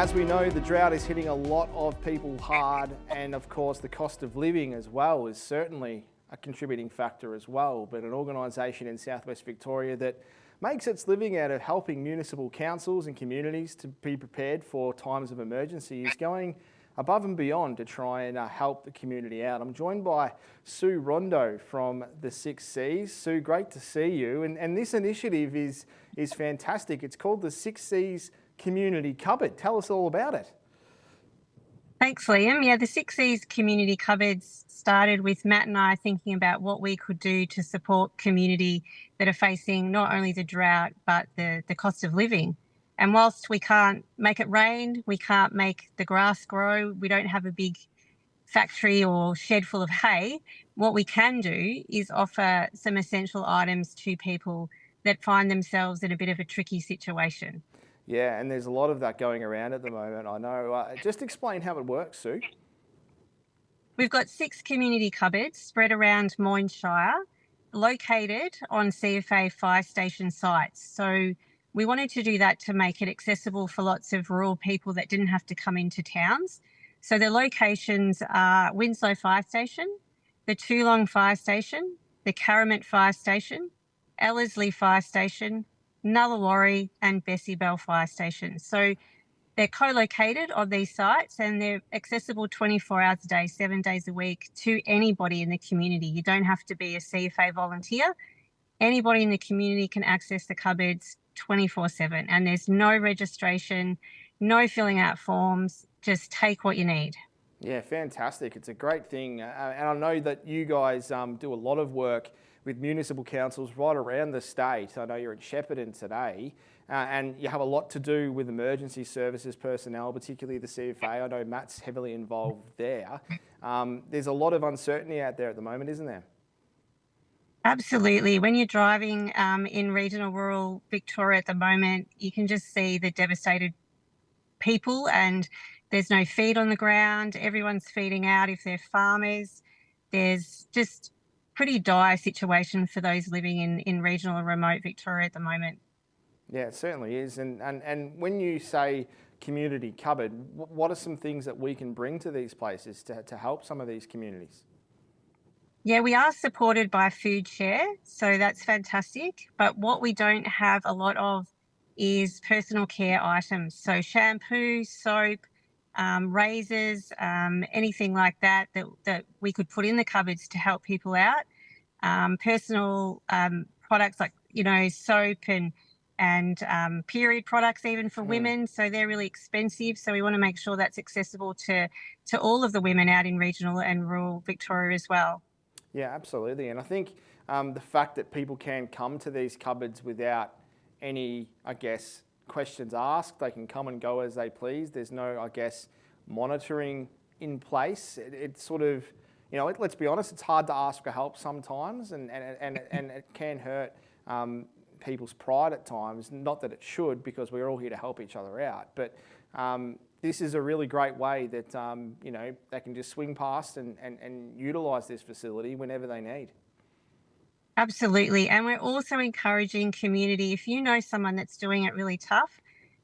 As we know, the drought is hitting a lot of people hard, and of course the cost of living as well is certainly a contributing factor as well. But an organisation in southwest Victoria that makes its living out of helping municipal councils and communities to be prepared for times of emergency is going above and beyond to try and help the community out. I'm joined by Sue Rondeau from the 6 Cs. Sue, great to see you. And this initiative is fantastic. It's called the 6 Cs Community Cupboard. Tell us all about it. Thanks, Liam. Yeah, the 6 Cs Community Cupboards started with Matt and I thinking about what we could do to support community that are facing not only the drought, but the cost of living. And whilst we can't make it rain, we can't make the grass grow, we don't have a big factory or shed full of hay, what we can do is offer some essential items to people that find themselves in a bit of a tricky situation. Yeah, and there's a lot of that going around at the moment, I know. Just explain how it works, Sue. We've got 6 community cupboards spread around Moyne Shire, located on CFA fire station sites. So we wanted to do that to make it accessible for lots of rural people that didn't have to come into towns. So the locations are Winslow Fire Station, the Toolong Fire Station, the Caramit Fire Station, Ellerslie Fire Station, Nullawarre and Bessie Bell Fire Station. So they're co-located on these sites and they're accessible 24 hours a day, 7 days a week to anybody in the community. You don't have to be a CFA volunteer. Anybody in the community can access the cupboards 24/7 and there's no registration, no filling out forms, just take what you need. Yeah, fantastic. It's a great thing. And I know that you guys do a lot of work with municipal councils right around the state. I know you're in Shepparton today, and you have a lot to do with emergency services personnel, particularly the CFA. I know Matt's heavily involved there. There's a lot of uncertainty out there at the moment, isn't there? Absolutely. When you're driving in regional rural Victoria at the moment, you can just see the devastated people and there's no feed on the ground. Everyone's feeding out if they're farmers. There's just pretty dire situation for those living in regional and remote Victoria at the moment. Yeah, it certainly is. And when you say community cupboard, what are some things that we can bring to these places to help some of these communities? Yeah, we are supported by Foodshare, so that's fantastic. But what we don't have a lot of is personal care items. So shampoo, soap, razors, anything like that we could put in the cupboards to help people out. Personal products like, soap and period products even for women. So they're really expensive. So we want to make sure that's accessible to all of the women out in regional and rural Victoria as well. Yeah, absolutely. And I think the fact that people can come to these cupboards without any, questions asked, they can come and go as they please. There's no, monitoring in place. It's sort of, let's be honest, it's hard to ask for help sometimes and it can hurt people's pride at times. Not that it should, because we're all here to help each other out. But this is a really great way that, they can just swing past and utilise this facility whenever they need. Absolutely. And we're also encouraging community, if you know someone that's doing it really tough,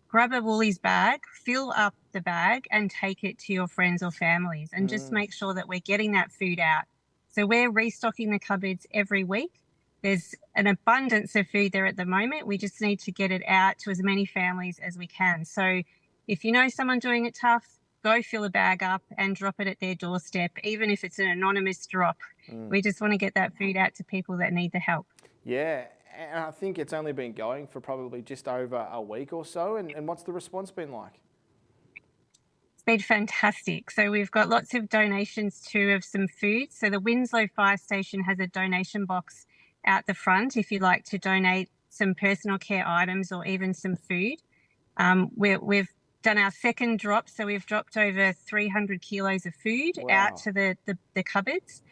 grab a Woolies bag, fill up the bag and take it to your friends or families and just make sure that we're getting that food out. So we're restocking the cupboards every week. There's an abundance of food there at the moment. We just need to get it out to as many families as we can. So if you know someone doing it tough, go fill a bag up and drop it at their doorstep, even if it's an anonymous drop. We just want to get that food out to people that need the help. Yeah, and I think it's only been going for probably just over a week or so. And what's the response been like? It's been fantastic. So we've got lots of donations too of some food. So the Winslow Fire Station has a donation box out the front if you'd like to donate some personal care items or even some food. We've done our second drop, so we've dropped over 300 kilos of food out to the cupboards,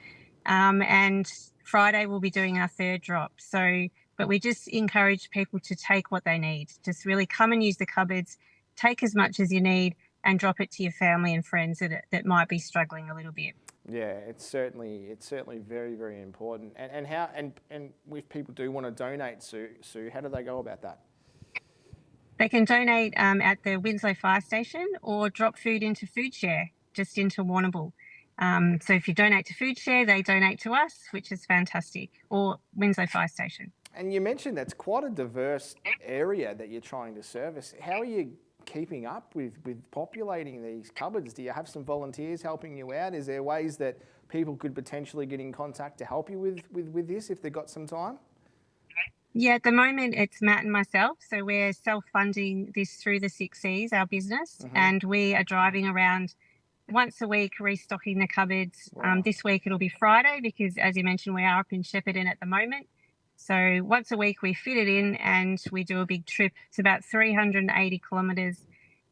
and Friday we'll be doing our third drop. But we just encourage people to take what they need. Just really come and use the cupboards, take as much as you need and drop it to your family and friends that might be struggling a little bit. Yeah, it's certainly very, very important. And if people do want to donate, Sue, how do they go about that? They can donate at the Winslow Fire Station or drop food into Foodshare, just into Warrnambool. So if you donate to Foodshare, they donate to us, which is fantastic, or Winslow Fire Station. And you mentioned that's quite a diverse area that you're trying to service. How are you keeping up with populating these cupboards? Do you have some volunteers helping you out? Is there ways that people could potentially get in contact to help you with this if they've got some time? Yeah, at the moment it's Matt and myself. So we're self-funding this through the 6Cs, our business, and we are driving around once a week restocking the cupboards. Wow. This week it'll be Friday because, as you mentioned, we are up in Shepparton at the moment. So once a week we fit it in and we do a big trip. It's about 380 kilometres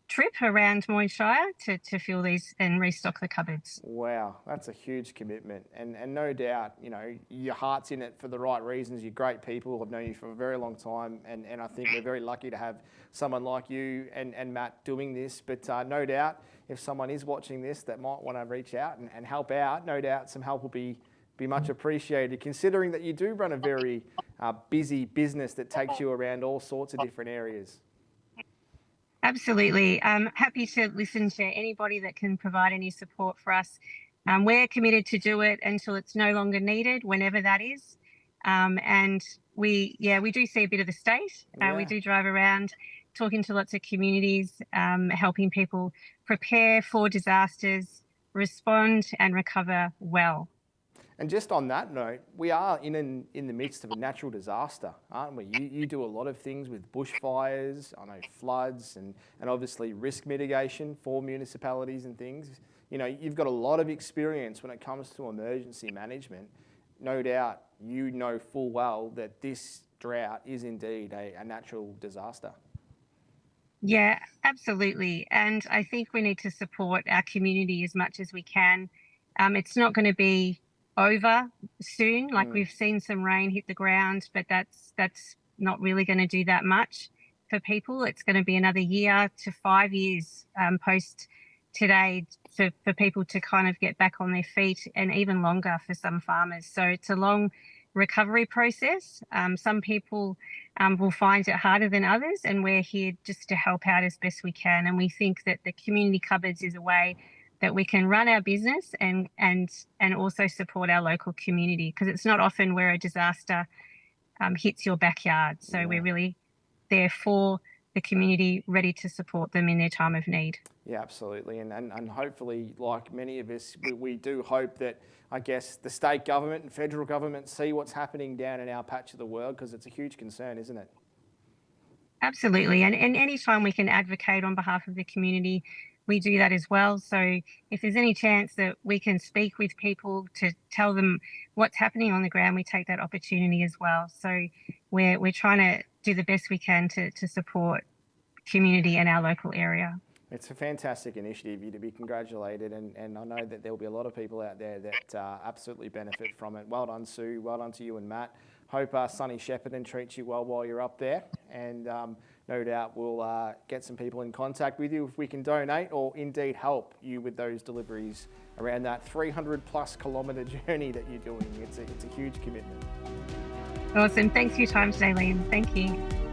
trip around Moyne Shire to fill these and restock the cupboards. Wow, that's a huge commitment. And no doubt, your heart's in it for the right reasons. You're great people. I've known you for a very long time. And I think we're very lucky to have someone like you and Matt doing this. But no doubt, if someone is watching this that might want to reach out and help out, no doubt some help will be much appreciated, considering that you do run a very busy business that takes you around all sorts of different areas. Absolutely. I'm happy to listen to anybody that can provide any support for us. We're committed to do it until it's no longer needed, whenever that is. And we do see a bit of the state. We do drive around talking to lots of communities, helping people prepare for disasters, respond and recover well. And just on that note, we are in the midst of a natural disaster, aren't we? You do a lot of things with bushfires, I know floods and obviously risk mitigation for municipalities and things. You've got a lot of experience when it comes to emergency management. No doubt you know full well that this drought is indeed a natural disaster. Yeah, absolutely. And I think we need to support our community as much as we can. It's not going to be over soon. We've seen some rain hit the ground, but that's not really going to do that much for people. It's going to be another year to 5 years post today for people to kind of get back on their feet, and even longer for some farmers. So it's a long recovery process. Some people will find it harder than others, and we're here just to help out as best we can. And we think that the community cupboards is a way that we can run our business and also support our local community, because it's not often where a disaster hits your backyard. So we're really there for the community, ready to support them in their time of need. Yeah, absolutely. And hopefully, like many of us, we do hope that, I guess, the state government and federal government see what's happening down in our patch of the world, because it's a huge concern, isn't it? Absolutely. And any time we can advocate on behalf of the community, we do that as well. So if there's any chance that we can speak with people to tell them what's happening on the ground, we take that opportunity as well. So we're trying to do the best we can to support community in our local area. It's a fantastic initiative. You're to be congratulated, and I know that there'll be a lot of people out there that absolutely benefit from it. Well done, Sue. Well done to you and Matt. Hope sunny Shepparton treats you well while you're up there, and no doubt we'll get some people in contact with you if we can donate or indeed help you with those deliveries around that 300+ kilometre journey that you're doing. It's a huge commitment. Awesome. Thanks for your time today, Liam. Thank you.